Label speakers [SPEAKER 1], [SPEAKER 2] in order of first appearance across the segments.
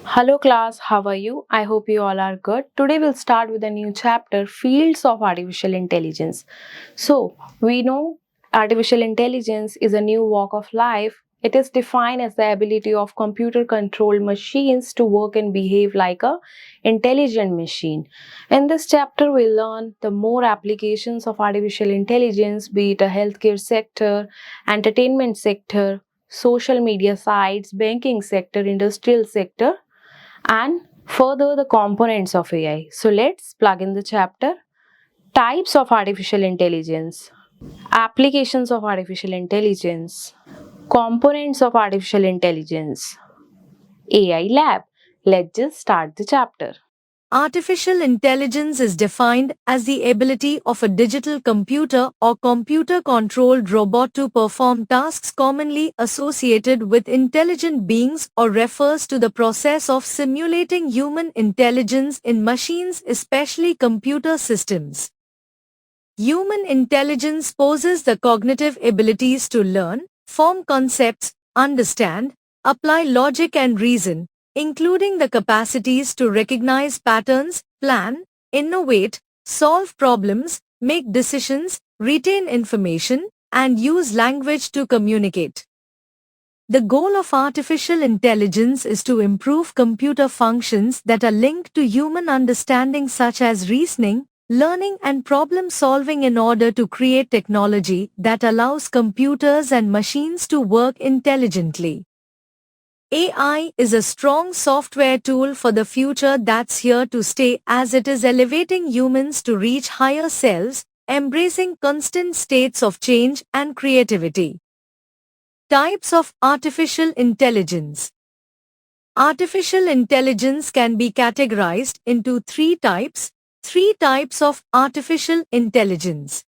[SPEAKER 1] Hello class, how are you? I hope you all are good. Today we'll start with a new chapter, Fields of Artificial Intelligence. So, we know artificial intelligence is a new walk of life. It is defined as the ability of computer controlled machines to work and behave like a intelligent machine. In this chapter we'll learn the more applications of artificial intelligence, be it a healthcare sector, entertainment sector, social media sites, banking sector, industrial sector, and further the components of AI. So let's plug in the chapter. Types of artificial intelligence, applications of artificial intelligence, components of artificial intelligence, AI lab. Let's just start the chapter.
[SPEAKER 2] Artificial intelligence is defined as the ability of a digital computer or computer-controlled robot to perform tasks commonly associated with intelligent beings or refers to the process of simulating human intelligence in machines, especially computer systems. Human intelligence possesses the cognitive abilities to learn, form concepts, understand, apply logic and reason, including the capacities to recognize patterns, plan, innovate, solve problems, make decisions, retain information, and use language to communicate. The goal of artificial intelligence is to improve computer functions that are linked to human understanding such as reasoning, learning and problem solving in order to create technology that allows computers and machines to work intelligently. AI is a strong software tool for the future that's here to stay as it is elevating humans to reach higher selves, embracing constant states of change and creativity. Types of artificial intelligence. Artificial intelligence can be categorized into three types of artificial intelligence.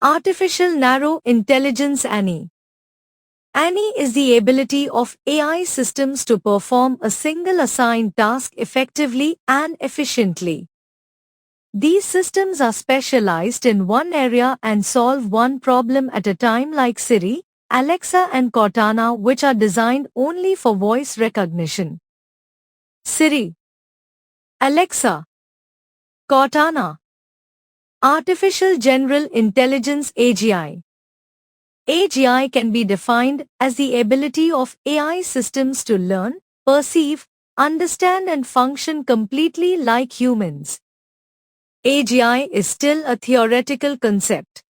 [SPEAKER 2] Artificial Narrow Intelligence ANI. ANI is the ability of AI systems to perform a single assigned task effectively and efficiently. These systems are specialized in one area and solve one problem at a time like Siri, Alexa and Cortana, which are designed only for voice recognition. Siri, Alexa, Cortana. Artificial General Intelligence AGI. AGI can be defined as the ability of AI systems to learn, perceive, understand and function completely like humans. AGI is still a theoretical concept.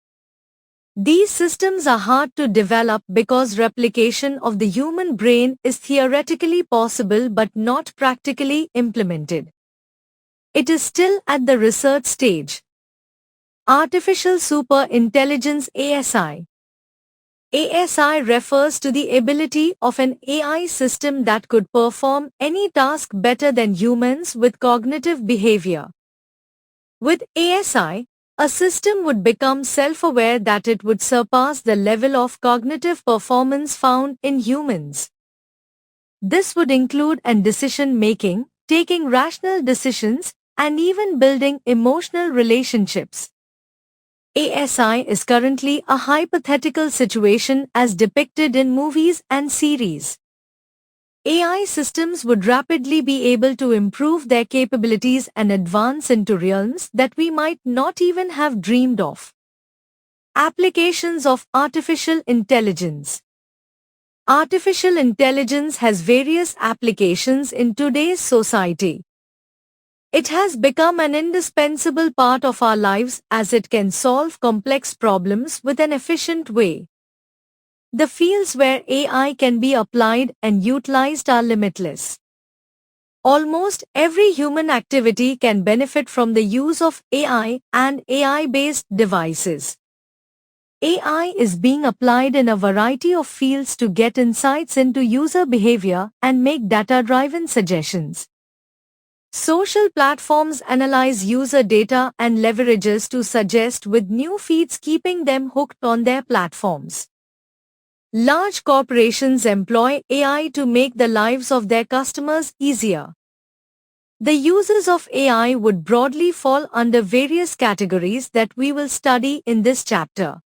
[SPEAKER 2] These systems are hard to develop because replication of the human brain is theoretically possible but not practically implemented. It is still at the research stage. Artificial Super Intelligence ASI. ASI refers to the ability of an AI system that could perform any task better than humans with cognitive behavior. With ASI, a system would become self-aware that it would surpass the level of cognitive performance found in humans. This would include decision-making, taking rational decisions, and even building emotional relationships. ASI is currently a hypothetical situation as depicted in movies and series. AI systems would rapidly be able to improve their capabilities and advance into realms that we might not even have dreamed of. Applications of artificial intelligence. Artificial intelligence has various applications in today's society. It has become an indispensable part of our lives as it can solve complex problems with an efficient way. The fields where AI can be applied and utilized are limitless. Almost every human activity can benefit from the use of AI and AI-based devices. AI is being applied in a variety of fields to get insights into user behavior and make data-driven suggestions. Social platforms analyze user data and leverages to suggest with new feeds, keeping them hooked on their platforms. Large corporations employ AI to make the lives of their customers easier. The uses of AI would broadly fall under various categories that we will study in this chapter.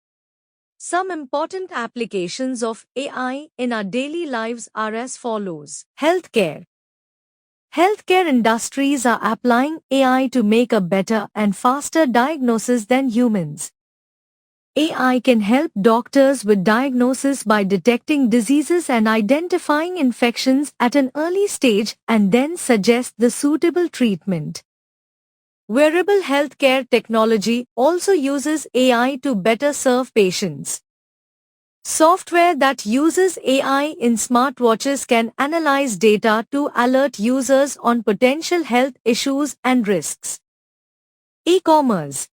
[SPEAKER 2] Some important applications of AI in our daily lives are as follows. Healthcare. Healthcare industries are applying AI to make a better and faster diagnosis than humans. AI can help doctors with diagnosis by detecting diseases and identifying infections at an early stage and then suggest the suitable treatment. Wearable healthcare technology also uses AI to better serve patients. Software that uses AI in smartwatches can analyze data to alert users on potential health issues and risks. E-commerce.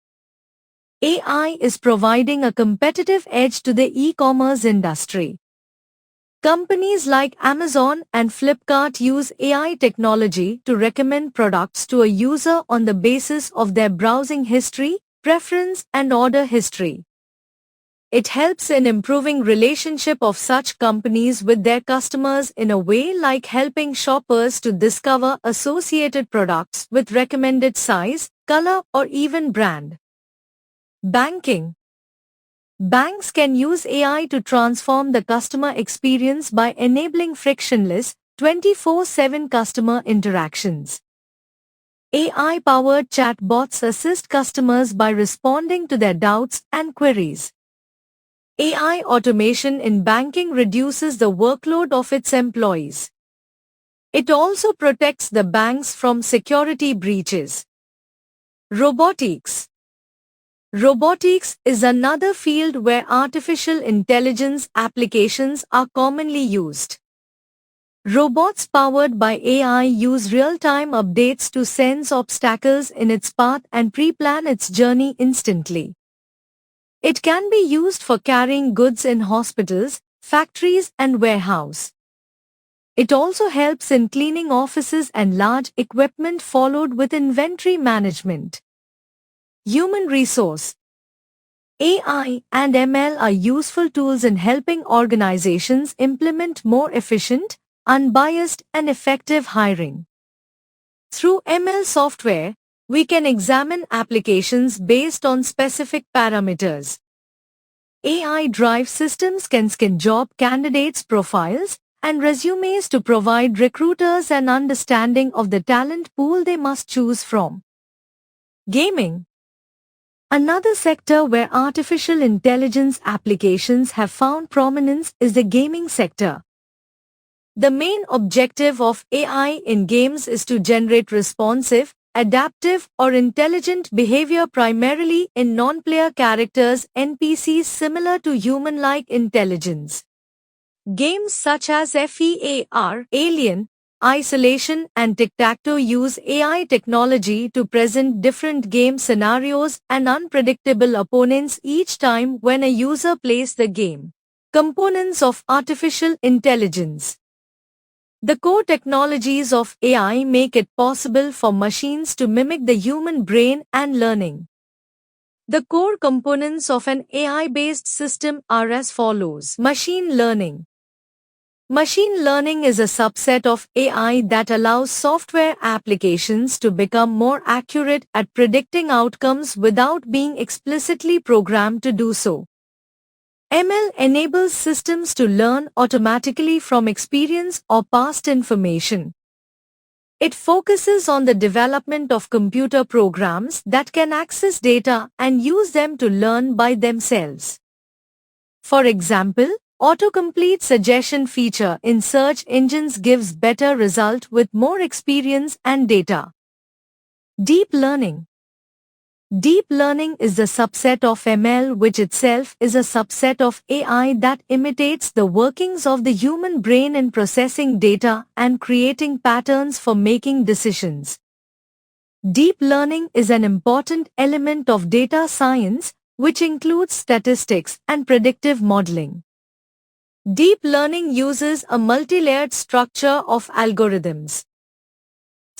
[SPEAKER 2] AI is providing a competitive edge to the e-commerce industry. Companies like Amazon and Flipkart use AI technology to recommend products to a user on the basis of their browsing history, preference, and order history. It helps in improving relationship of such companies with their customers in a way like helping shoppers to discover associated products with recommended size, color, or even brand. Banking. Banks can use AI to transform the customer experience by enabling frictionless, 24/7 customer interactions. AI-powered chatbots assist customers by responding to their doubts and queries. AI automation in banking reduces the workload of its employees. It also protects the banks from security breaches. Robotics. Robotics is another field where artificial intelligence applications are commonly used. Robots powered by AI use real-time updates to sense obstacles in its path and pre-plan its journey instantly. It can be used for carrying goods in hospitals, factories, and warehouses. It also helps in cleaning offices and large equipment followed with inventory management. Human resource. AI and ML are useful tools in helping organizations implement more efficient, unbiased, and effective hiring. Through ML software, we can examine applications based on specific parameters. AI-driven systems can scan job candidates' profiles and resumes to provide recruiters an understanding of the talent pool they must choose from. Gaming. Another sector where artificial intelligence applications have found prominence is the gaming sector. The main objective of AI in games is to generate responsive, adaptive, or intelligent behavior primarily in non-player characters (NPCs) similar to human-like intelligence. Games such as FEAR, Alien, Isolation, and Tic-Tac-Toe use AI technology to present different game scenarios and unpredictable opponents each time when a user plays the game. Components of artificial intelligence. The core technologies of AI make it possible for machines to mimic the human brain and learning. The core components of an AI-based system are as follows. Machine learning. Machine learning is a subset of AI that allows software applications to become more accurate at predicting outcomes without being explicitly programmed to do so. ML enables systems to learn automatically from experience or past information. It focuses on the development of computer programs that can access data and use them to learn by themselves. For example, autocomplete suggestion feature in search engines gives better result with more experience and data. Deep learning. Deep learning is the subset of ML which itself is a subset of AI that imitates the workings of the human brain in processing data and creating patterns for making decisions. Deep learning is an important element of data science, which includes statistics and predictive modeling. Deep learning uses a multi-layered structure of algorithms.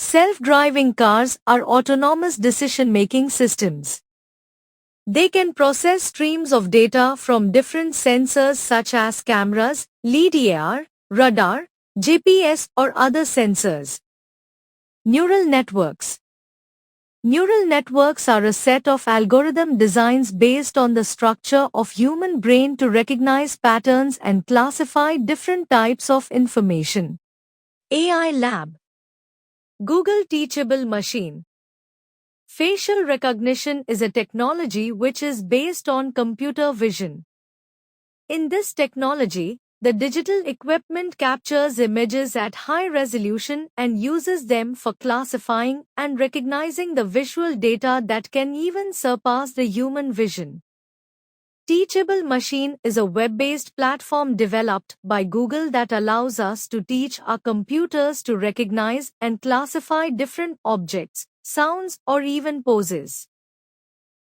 [SPEAKER 2] Self-driving cars are autonomous decision-making systems. They can process streams of data from different sensors such as cameras, LiDAR, radar, GPS, or other sensors. Neural networks. Neural networks are a set of algorithm designs based on the structure of human brain to recognize patterns and classify different types of information. AI Lab. Google Teachable Machine. Facial recognition is a technology which is based on computer vision. In this technology, the digital equipment captures images at high resolution and uses them for classifying and recognizing the visual data that can even surpass the human vision. Teachable Machine is a web-based platform developed by Google that allows us to teach our computers to recognize and classify different objects, sounds, or even poses.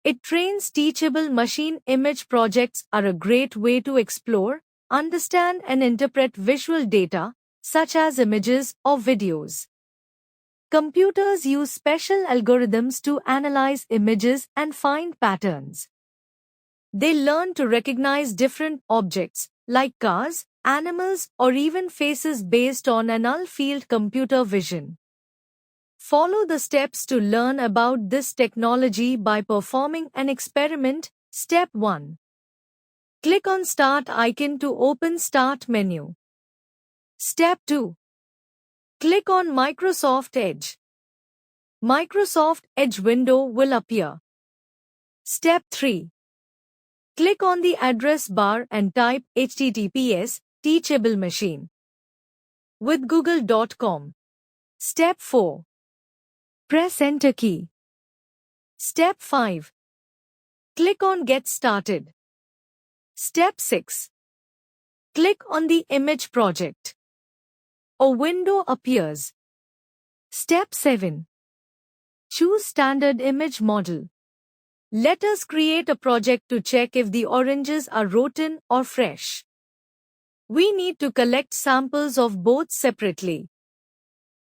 [SPEAKER 2] It trains Teachable Machine. Image projects are a great way to explore, understand, and interpret visual data, such as images or videos. Computers use special algorithms to analyze images and find patterns. They learn to recognize different objects, like cars, animals, or even faces based on an null-field computer vision. Follow the steps to learn about this technology by performing an experiment. Step 1. Click on Start icon to open Start menu. Step 2. Click on Microsoft Edge. Microsoft Edge window will appear. Step 3. Click on the address bar and type https Teachable Machine with google.com. Step 4. Press Enter key. Step 5. Click on Get Started. Step 6. Click on the image project. A window appears. Step 7. Choose Standard Image Model. Let us create a project to check if the oranges are rotten or fresh. We need to collect samples of both separately.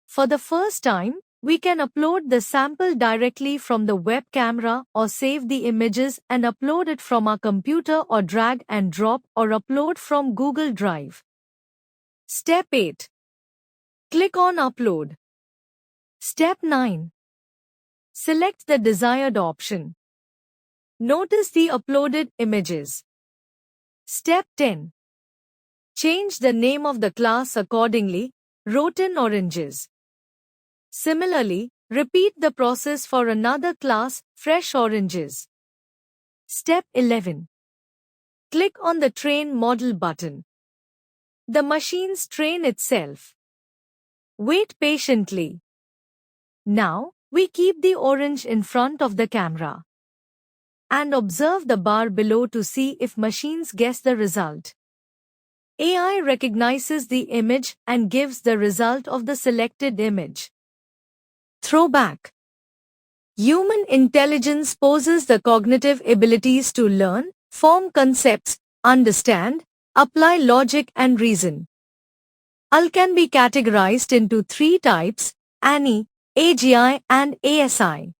[SPEAKER 2] For the first time, we can upload the sample directly from the web camera or save the images and upload it from our computer or drag and drop or upload from Google Drive. Step 8. Click on Upload. Step 9. Select the desired option. Notice the uploaded images. Step 10. Change the name of the class accordingly, rotten oranges. Similarly, repeat the process for another class, fresh oranges. Step 11. Click on the Train Model button. The machines train itself. Wait patiently. Now, we keep the orange in front of the camera and observe the bar below to see if machines guess the result. AI recognizes the image and gives the result of the selected image. Throwback. Human intelligence possesses the cognitive abilities to learn, form concepts, understand, apply logic and reason. AI can be categorized into 3 types: ANI, AGI and ASI.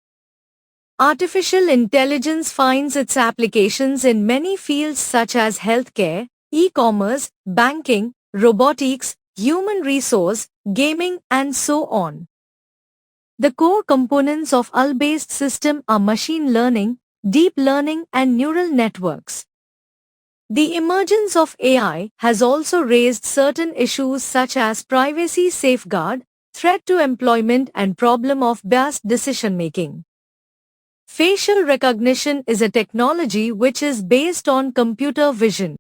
[SPEAKER 2] Artificial intelligence finds its applications in many fields such as healthcare, e-commerce, banking, robotics, human resource, gaming, and so on. The core components of AI-based system are machine learning, deep learning, and neural networks. The emergence of AI has also raised certain issues such as privacy safeguard, threat to employment, and problem of biased decision-making. Facial recognition is a technology which is based on computer vision.